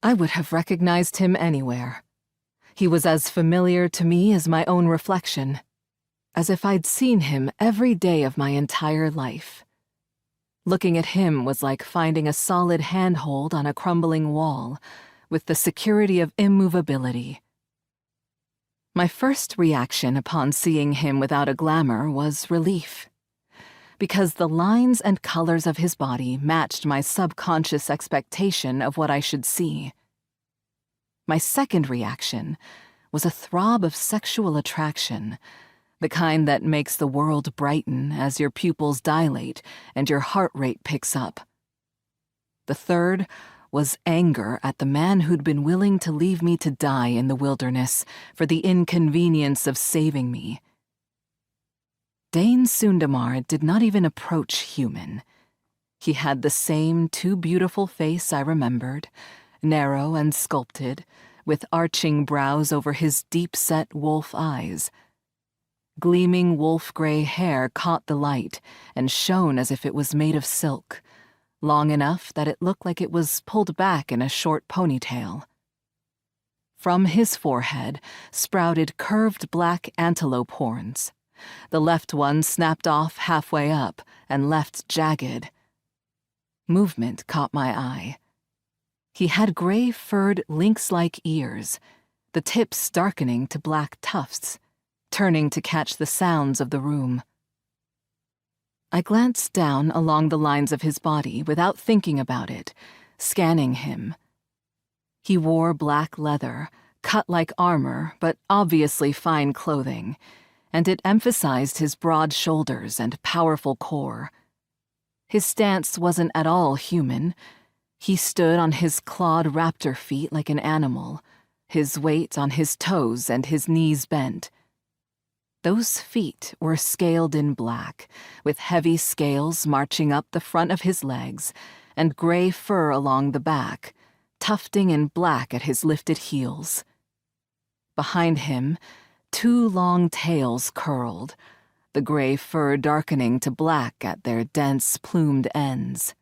I would have recognized him anywhere. He was as familiar to me as my own reflection, as if I'd seen him every day of my entire life. Looking at him was like finding a solid handhold on a crumbling wall, with the security of immovability. My first reaction upon seeing him without a glamour was relief, because the lines and colors of his body matched my subconscious expectation of what I should see. My second reaction was a throb of sexual attraction, the kind that makes the world brighten as your pupils dilate and your heart rate picks up. The third was anger at the man who'd been willing to leave me to die in the wilderness for the inconvenience of saving me. Dane Sundamar did not even approach human. He had the same too beautiful face I remembered, narrow and sculpted, with arching brows over his deep-set wolf eyes. Gleaming wolf-gray hair caught the light and shone as if it was made of silk, long enough that it looked like it was pulled back in a short ponytail. From his forehead sprouted curved black antelope horns. The left one snapped off halfway up and left jagged. Movement caught my eye. He had gray furred lynx-like ears, the tips darkening to black tufts, turning to catch the sounds of the room. I glanced down along the lines of his body without thinking about it, scanning him. He wore black leather, cut like armor, but obviously fine clothing, and it emphasized his broad shoulders and powerful core. His stance wasn't at all human. He stood on his clawed raptor feet like an animal, his weight on his toes and his knees bent. Those feet were scaled in black, with heavy scales marching up the front of his legs and gray fur along the back, tufting in black at his lifted heels. Behind him, two long tails curled, the gray fur darkening to black at their dense, plumed ends.